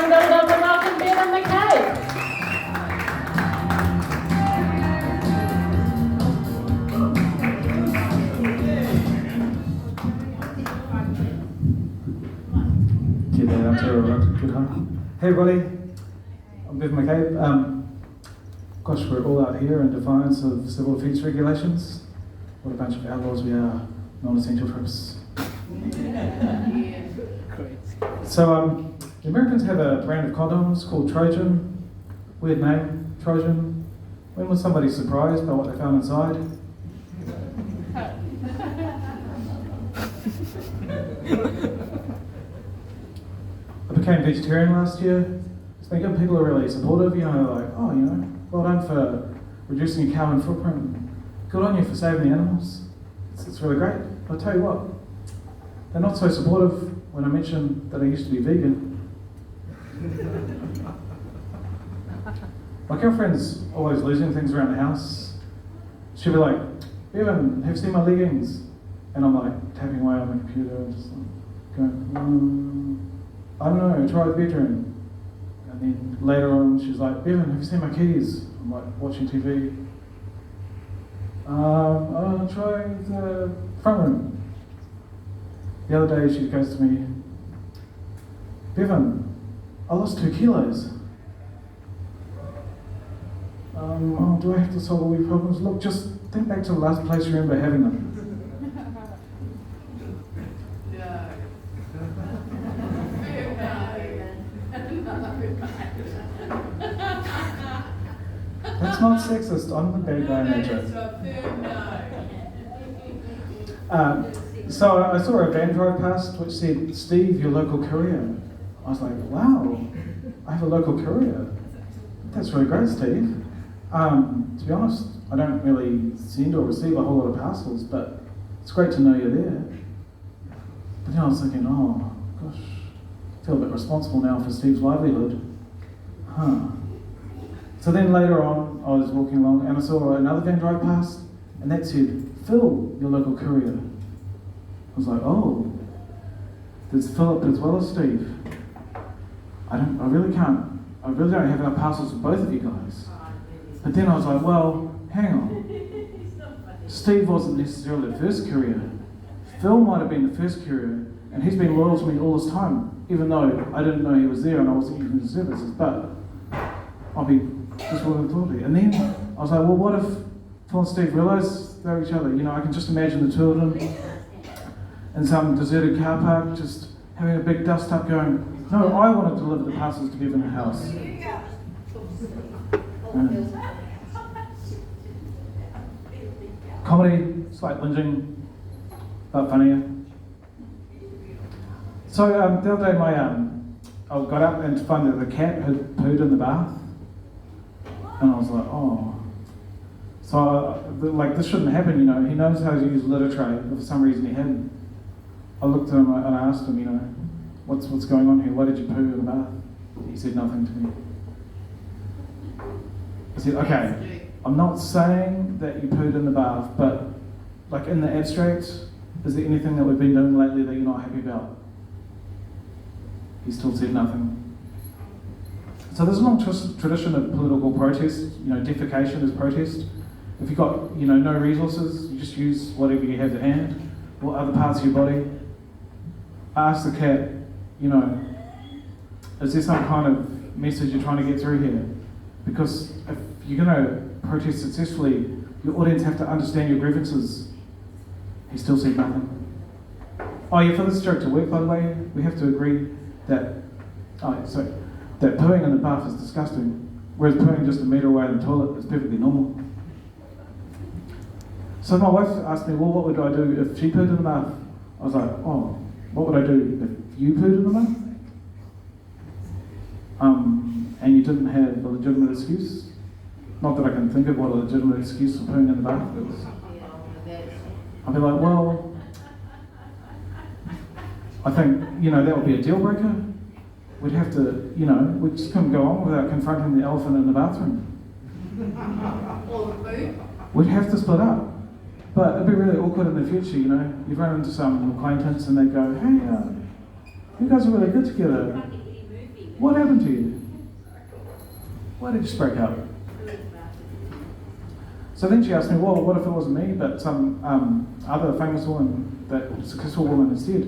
and build up and welcome Bevan McCabe. Hey everybody, I'm Bevan McCabe. Gosh, we're all out here in defiance of civil offence regulations. What a bunch of outlaws we are, non-essential trips. So, the Americans have a brand of condoms called Trojan. Weird name, Trojan. When was somebody surprised by what they found inside? I became vegetarian last year. It's been good. People are really supportive, like, oh, well done for reducing your carbon footprint. Good on you for saving the animals. It's really great. But I'll tell you what, they're not so supportive when I mention that I used to be vegan. My girlfriend's always losing things around the house. She'll be like, Bevan, have you seen my leggings? And I'm like tapping away on the computer and just like going, I don't know, try the bedroom. And then later on she's like, Bevan, have you seen my keys? I'm like watching TV. Try the front room. The other day she goes to me, Bevan, I lost 2 kilos. Do I have to solve all these problems? Look, just think back to the last place you remember having them. That's not sexist, I'm the bad guy in that joke. So I saw a van drive past which said, Steve, your local courier. I was like, wow, I have a local courier. That's really great, Steve. To be honest, I don't really send or receive a whole lot of parcels, but it's great to know you're there. But then I was thinking, oh gosh, I feel a bit responsible now for Steve's livelihood. So then later on, I was walking along and I saw another van drive past, and that said, Phil, your local courier. I was like, oh, there's Philip as well as Steve. I really don't have enough parcels for both of you guys. But then I was like, well, hang on. Steve wasn't necessarily the first courier. Phil might have been the first courier, and he's been loyal to me all this time, even though I didn't know he was there and I wasn't using his services, but I'll be just what I thought. And then I was like, well, what if Phil and Steve realised they're each other? I can just imagine the two of them in some deserted car park, just having a big dust up going, no, I want to deliver the parcels to Bevan House. Comedy, slight lynching, but funnier. So the other day I got up and to find that the cat had pooed in the bath. And I was like, oh. So this shouldn't happen, He knows how to use a litter tray, but for some reason he hadn't. I looked at him and I asked him, what's going on here? Why did you poo in the bath? He said nothing to me. I said, okay, I'm not saying that you pooed in the bath, but in the abstract, is there anything that we've been doing lately that you're not happy about? He still said nothing. So there's a long tradition of political protest, defecation is protest. If you've got, no resources, you just use whatever you have at hand, or other parts of your body. I asked the cat, is there some kind of message you're trying to get through here? Because if you're going to protest successfully, your audience have to understand your grievances. He still said nothing. Oh yeah, for this joke to work, by the way, we have to agree that, that pooing in the bath is disgusting, whereas pooing just a metre away in the toilet is perfectly normal. So my wife asked me, well, what would I do if she pooed in the bath? I was like, oh, what would I do if you pooed in the bath? And you didn't have a legitimate excuse? Not that I can think of what a legitimate excuse for pooing in the bath is. I'd be like, well, I think, that would be a deal breaker. We'd have to, we just couldn't go on without confronting the elephant in the bathroom. We'd have to split up. But it'd be really awkward in the future, You'd run into some acquaintance and they'd go, hey, you guys are really good together. What happened to you? Why did you just break up? So then she asked me, well, what if it wasn't me, but some other famous woman, that successful woman instead?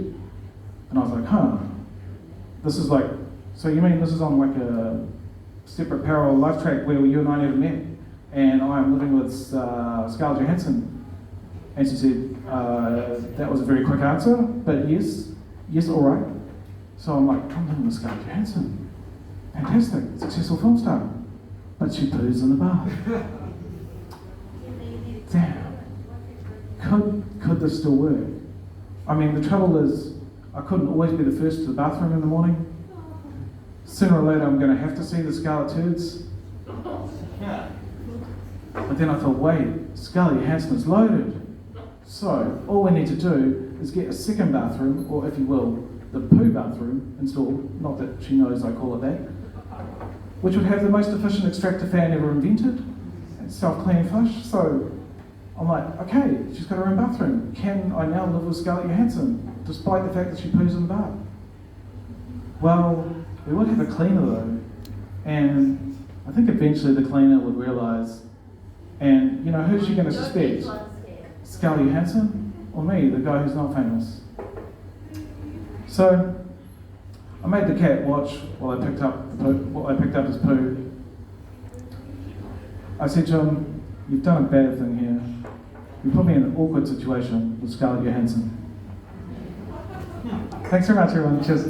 And I was like, this is like, so you mean this is on like a separate parallel life track where you and I never met, and I'm living with Scarlett Johansson? And she said, that was a very quick answer, but yes, all right. So I'm like, I'm living with Scarlett Johansson. Fantastic, successful film star. But she poos in the bath. Damn. Could this still work? I mean, the trouble is, I couldn't always be the first to the bathroom in the morning. Sooner or later, I'm going to have to see the Scarlet turds. But then I thought, wait, Scarlett Johansson's loaded. So, all we need to do is get a second bathroom, or if you will, the poo bathroom installed, not that she knows I call it that, which would have the most efficient extractor fan ever invented, and self-cleaning flush. So, I'm like, okay, she's got her own bathroom. Can I now live with Scarlett Johansson, despite the fact that she poos in the bath? Well, we would have a cleaner though, and I think eventually the cleaner would realise, and you know, who's she going to suspect? Scarlett Johansson or me, the guy who's not famous? So I made the cat watch while I picked up his poo. I said to him, "You've done a bad thing here. You put me in an awkward situation with Scarlett Johansson." Thanks very much, everyone. Cheers.